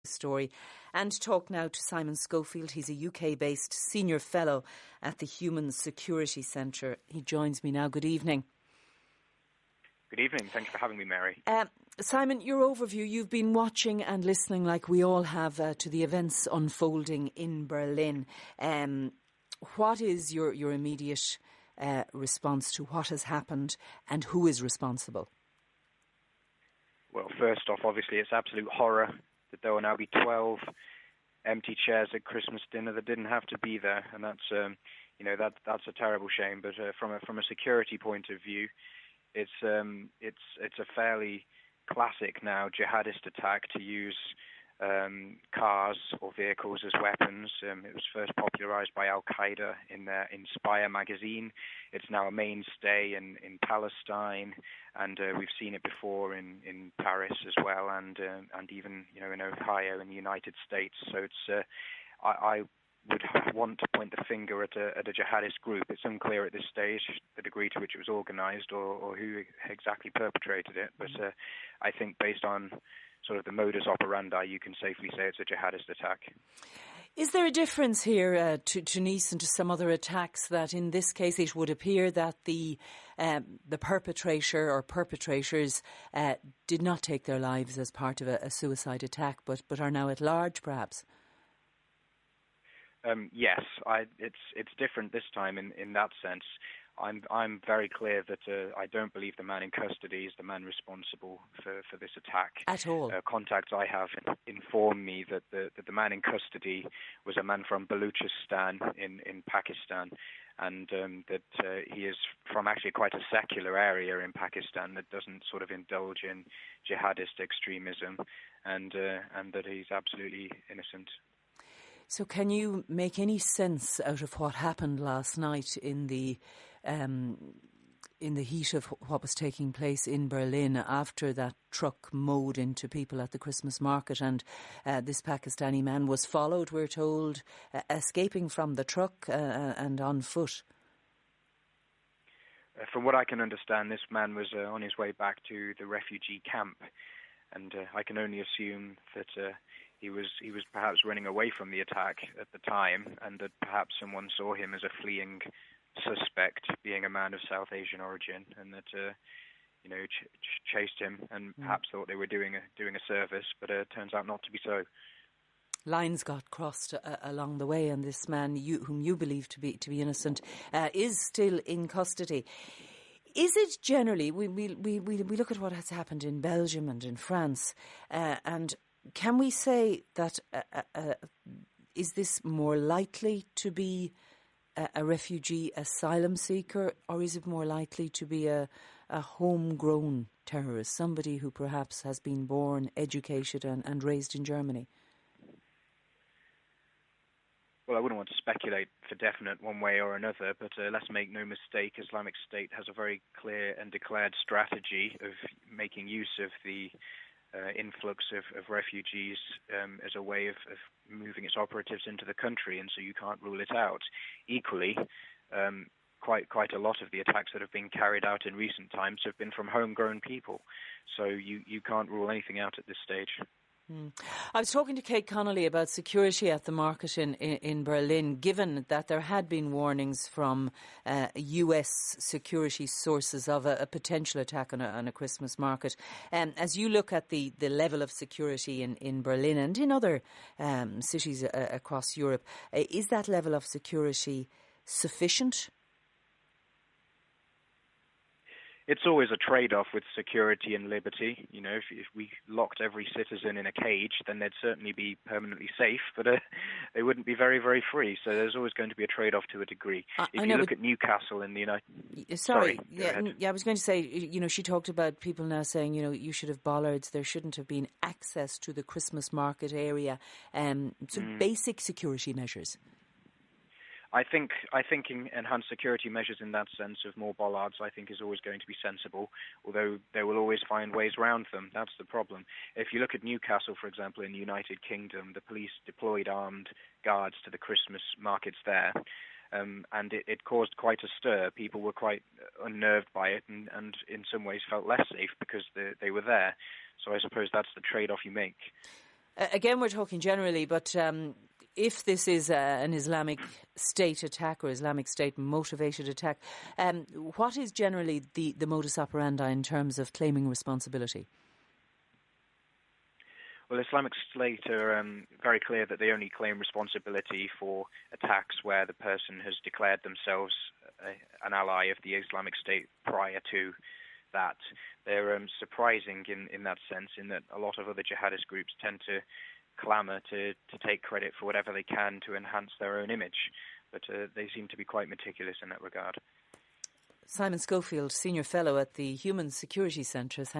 story and talk now to Simon Schofield. He's a UK-based senior fellow at the Human Security Centre. He joins me now. Good evening. Good evening. Thank you for having me, Mary. Simon, your overview. You've been watching and listening, like we all have, to the events unfolding in Berlin. What is your immediate response to what has happened and who is responsible? Well, first off, obviously, it's absolute horror that there will now be 12 empty chairs at Christmas dinner that didn't have to be there, and that's a terrible shame. But from a security point of view, it's a fairly classic now jihadist attack to use cars or vehicles as weapons. It was first popularized by Al-Qaeda in their Inspire magazine. It's now a mainstay in Palestine, and we've seen it before in Paris as well, and even in Ohio in the United States. So it's I would want to point the finger at a jihadist group. It's unclear at this stage the degree to which it was organized or who exactly perpetrated it. But I think based on sort of the modus operandi, you can safely say it's a jihadist attack. Is there a difference here to Nice and to some other attacks that in this case it would appear that the perpetrator or perpetrators did not take their lives as part of a suicide attack but are now at large perhaps? Yes, it's different this time in that sense. I'm very clear that I don't believe the man in custody is the man responsible for this attack. At all. Contacts I have inform me that the man in custody was a man from Balochistan in Pakistan, and that he is from actually quite a secular area in Pakistan that doesn't sort of indulge in jihadist extremism, and that he's absolutely innocent. So can you make any sense out of what happened last night in the heat of what was taking place in Berlin after that truck mowed into people at the Christmas market, and this Pakistani man was followed, we're told, escaping from the truck and on foot? From what I can understand, this man was on his way back to the refugee camp, and I can only assume that he was perhaps running away from the attack at the time, and that perhaps someone saw him as a fleeing suspect, being a man of South Asian origin, and that chased him, and perhaps thought they were doing a service, but it turns out not to be so. Lines got crossed along the way, and this man, whom you believe to be innocent, is still in custody. Is it generally, we look at what has happened in Belgium and in France, and can we say that is this more likely to be a refugee asylum seeker, or is it more likely to be a homegrown terrorist, somebody who perhaps has been born, educated and raised in Germany? Well, I wouldn't want to speculate for definite one way or another, but let's make no mistake, Islamic State has a very clear and declared strategy of making use of the influx of refugees as a way of moving its operatives into the country, and so you can't rule it out. Equally, quite a lot of the attacks that have been carried out in recent times have been from homegrown people, so you can't rule anything out at this stage. I was talking to Kate Connolly about security at the market in Berlin, given that there had been warnings from US security sources of a potential attack on a Christmas market. As you look at the level of security in Berlin and in other cities across Europe, is that level of security sufficient? It's always a trade-off with security and liberty. If we locked every citizen in a cage, then they'd certainly be permanently safe, but they wouldn't be very, very free. So there's always going to be a trade-off to a degree. If you look at Newcastle in the United... Sorry, I was going to say, she talked about people now saying, you should have bollards, there shouldn't have been access to the Christmas market area. So basic security measures. I think enhanced security measures in that sense of more bollards, I think, is always going to be sensible, although they will always find ways around them. That's the problem. If you look at Newcastle, for example, in the United Kingdom, the police deployed armed guards to the Christmas markets there, and it caused quite a stir. People were quite unnerved by it and in some ways felt less safe because they were there. So I suppose that's the trade-off you make. Again, we're talking generally, but if this is an Islamic State attack or Islamic State motivated attack, what is generally the modus operandi in terms of claiming responsibility? Well, Islamic State are very clear that they only claim responsibility for attacks where the person has declared themselves an ally of the Islamic State prior to that. They're surprising in that sense, in that a lot of other jihadist groups tend to clamour to take credit for whatever they can to enhance their own image, but they seem to be quite meticulous in that regard. Simon Schofield, Senior Fellow at the Human Security Centre, thank